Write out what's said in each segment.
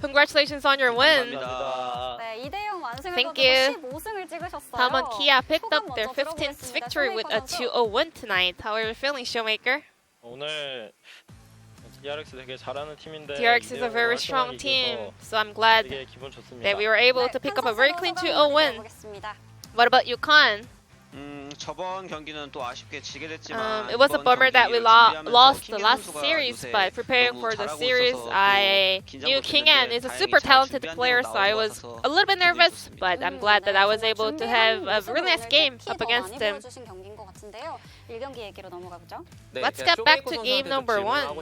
Congratulations on your win. 네, 2대0 완승을 Thank 거두고 you. 15승을 찍으셨어요. Tamon Kia picked up 소감 their 먼저 15th 들어보겠습니다. victory with a 쇼메이커 2-0 win tonight. How are you feeling, Showmaker? 오늘 DRX 되게 잘하는 팀인데 DRX is a very strong team, so I'm glad 되게 기분 좋습니다. that we were able to pick up a very clean 2-0 win. 보겠습니다. What about you, Khan? 저번 경기는 또 아쉽게 지게 됐지만 It was a bummer that we lost the last series, but preparing for the series, I knew King An is a super talented player, so I was a little bit nervous, but I'm glad that I was able to have a really nice game up against him. Let's get back to game number 1.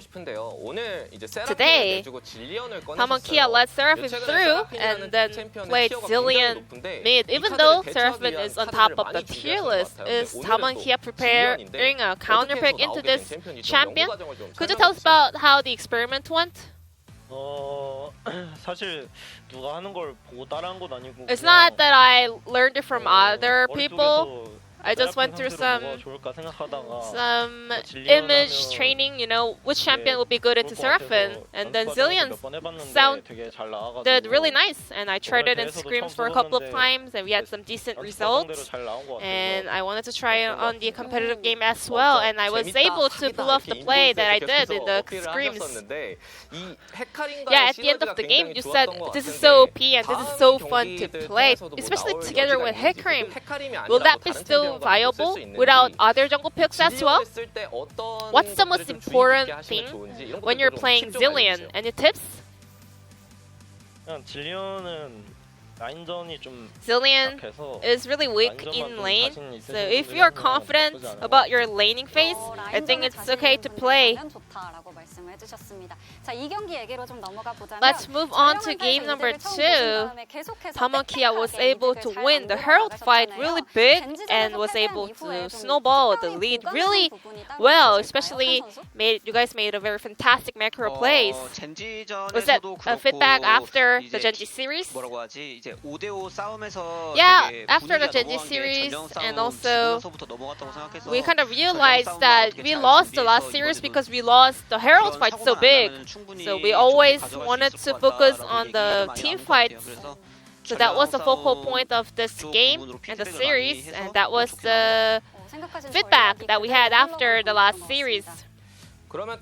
Today, Tamon Kia led Seraphim through and then played Zillion mid. Even though Seraphim is on top of the tier list, is Tamon Kia preparing a counter pick into this champion? Could you tell us about how the experiment went? 사실 누가 하는 걸 보고 따라한 건 아니고 It's not that I learned it from other people. I just went through some image training, you know, which champion would be good into Seraphim. And then Zillion's did really nice. And I tried it in scrims for a couple of times and we had some decent results. And I wanted to try it on the competitive game as well. And I was able to pull off the play that I did in the scrims. Yeah, at the end of the game, you said this is so OP and this is so fun to play, especially together with Hecarim. Will that be still viable without other jungle picks as well? What's the most important thing when you're playing Zillion? Any tips? Zillion is really weak in lane, so if you're confident about your laning phase, I think it's okay to play. Let's move on to game number 2. Tamon Kia was able to win the Herald fight really big and was able to snowball the lead really well, especially you guys made a very fantastic macro plays. Was that a feedback after the Genji series? Yeah, after the Genji series, and also we kind of realized that we lost the last series because we lost the Herald fight so big. So we always wanted to focus on the team fights. So that was the focal point of this game and the series, and that was the feedback that we had after the last series. Looking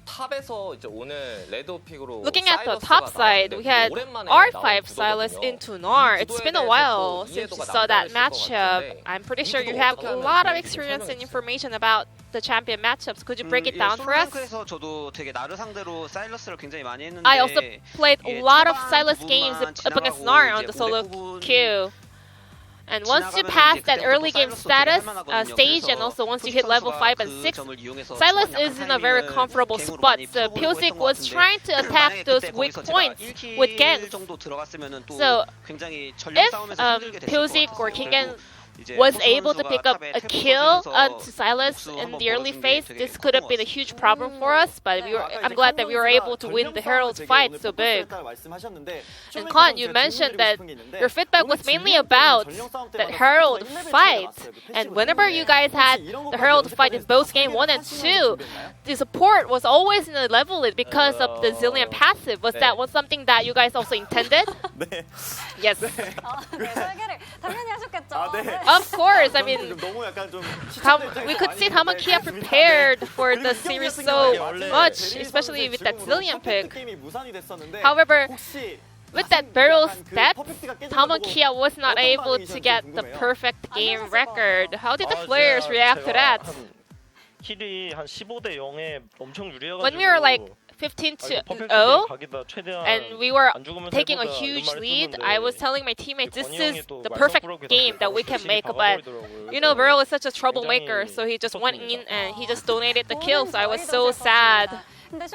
at the top side, we had R5 Silas into Gnar. It's been a while since you saw that matchup. I'm pretty sure you have a lot of experience and information about the champion matchups. Could you break it down for us? I also played a lot of Silas games up against Gnar on the solo queue. And once you pass that early game status stage, and also once you hit level 5 and 6, Silas is in a very comfortable spot. So POG was trying to attack those weak points with ganks. So if POG or King Gen was able to pick up a kill onto Silas in the early phase, this could have been a huge problem for us, but I'm glad that we were able to win the Herald fight so big. And Khan, you mentioned that your feedback was mainly about the Herald fight, and whenever you guys had the Herald fight in both game 1 and 2, the support was always in the level because of the Zillion passive. Was that something that you guys also intended? Yes. Of course, I mean, we could see Tamon Kia prepared for the series so much, especially with that Zillion pick. However, with that barrel stat, Tamon Kia was not able to get the perfect game record. How did the players react to that? When we were like 15-0 and we were taking a huge lead, I was telling my teammates this is the perfect game that we can make, but you know, Beryl is such a troublemaker, so he just went in and he just donated the kill, so I was so sad. But at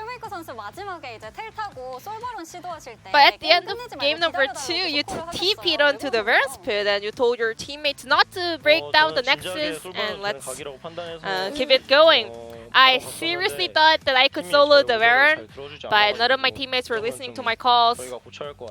the end of game number 2, you TP'd onto the Varus pit and you told your teammates not to break down the Nexus and let's keep it going. I seriously thought that I could solo the Baron, but none of my teammates were listening to my calls.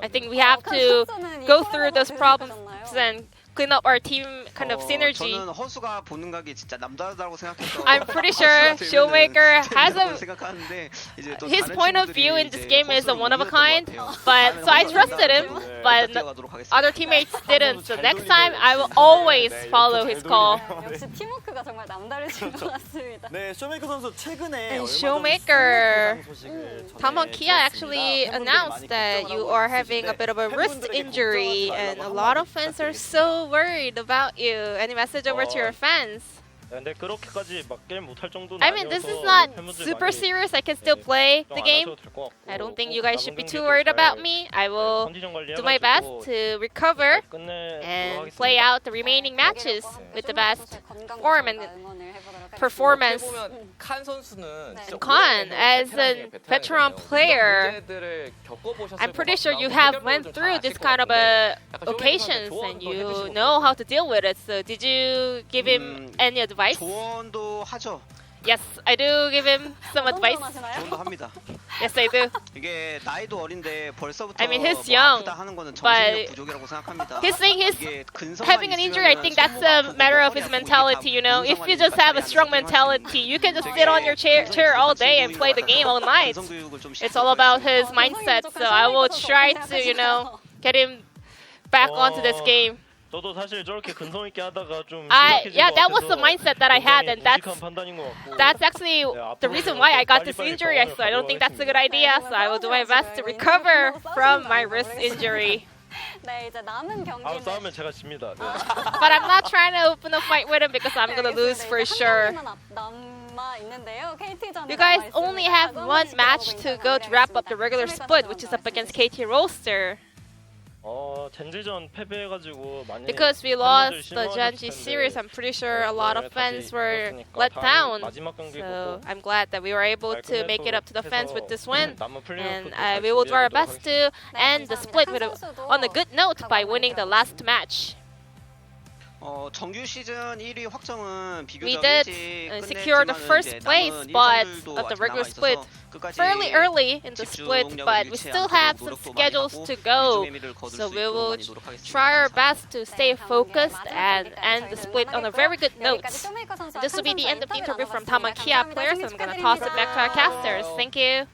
I think we have to go through those problems and clean up our team kind of synergy. 저는 허수가 보는 각이 진짜 남다르다고 생각해서 I'm pretty sure Showmaker has a 생각하는데 이제 또 his 다른 point of 친구들이 view in 이제 this game is a 허수를 one of a 못 kind, 믿었던 것 같아요. but so I trusted him, but 뛰어가도록 하겠습니다. other teammates didn't. So next time I will always follow his call. 역시 팀워크가 정말 남다르신 것 같습니다. 네, 쇼메이커 선수 최근에 And 얼마 전 Showmaker, 소식을 Tamon Kia actually 팬분들이 announced 많이 that 걱정을 you 하고 are having a 있으신데 bit of a wrist 팬분들에게 injury, 걱정하지 and a 말라고 lot of 한마디 fans are 부탁드리겠습니다. so worried about you. Any message over to your fans? 근데 그렇게까지 막 게임 못할 정도는 I mean, this is 아니어서 not 팬분들 super 많이 serious. I can still play the 걱정 안 game. 하셔도 될것 같고, I don't think 꼭 you guys 남은 should be too 경기도 worried 잘 about me. I will 컨디션 do my best 관리해가지고 to recover 잘 끝내도록 and 하겠습니다. play out the remaining matches with the best form and performance. 보면 칸 선수는 네. 진짜 Khan, 오래된 as a 베테랑이거든요. veteran 이런 player, 문제들을 겪어보셨을 I'm pretty 것 sure 같고 you 아마 have 해결법을 went 좀 through 잘 this 아실 것 kind of 같은데 약간 occasions 쇼메이커한테 and 조언도 you 해주시고 know how to deal with it. So did you give him any advice? 조언도 하죠. Yes, I do give him some advice. 조언도 합니다. Yes, I do. 이게 나이도 어린데 벌써부터 I mean, he's 뭐 young, 아프다 하는 거는 but 정신력 부족이라고 생각합니다. He's saying he's 이게 근성만 having an injury. I think that's a matter of his mentality, you know. If you just have a strong mentality, you can just sit on your chair all day and play the game all night. It's all about his mindset. So I will try to, you know, get him back onto this game. 저도 사실 저렇게 근성 있게 하다가 좀 Yeah, that was the mindset that I had, and 무식한 판단인 것 같고. that's actually the reason why I got this injury. So I don't think that's a good idea. So I will do my best to recover from my wrist injury. 네, 이제 남은 경기는 싸우면 제가 집니다. 네. But I'm not trying to open a fight with him because I'm gonna lose for sure. You guys only have one match to go to wrap up the regular split, which is up against KT Roaster. 젠지전 패배해가지고 많이 Because we lost the Genji series, I'm pretty sure a lot of fans were let down. So I'm glad that we were able to make it up to the fans with this win. And we will do our best to end the split on a good note by winning the last match. 정규 시즌 1위 확정은 We 비교적 did 일찍 secure the 끝냈지만은 first 이제 place, 남은 but 일정들도 of the 아직 regular 남아있어서 split, 끝까지 fairly early in the split, 집중력을 but we 잃지 still 않도록 have some 노력도 많이 schedules 하고 to go. 일종의 미를 거둘 So 수 we 있도록 will 많이 노력하겠습니다. try our 감사합니다. best to stay focused and end the split on a very good note. This will be the end of the interview from Tamon Kia players, and I'm going to toss it back to our casters. Thank you.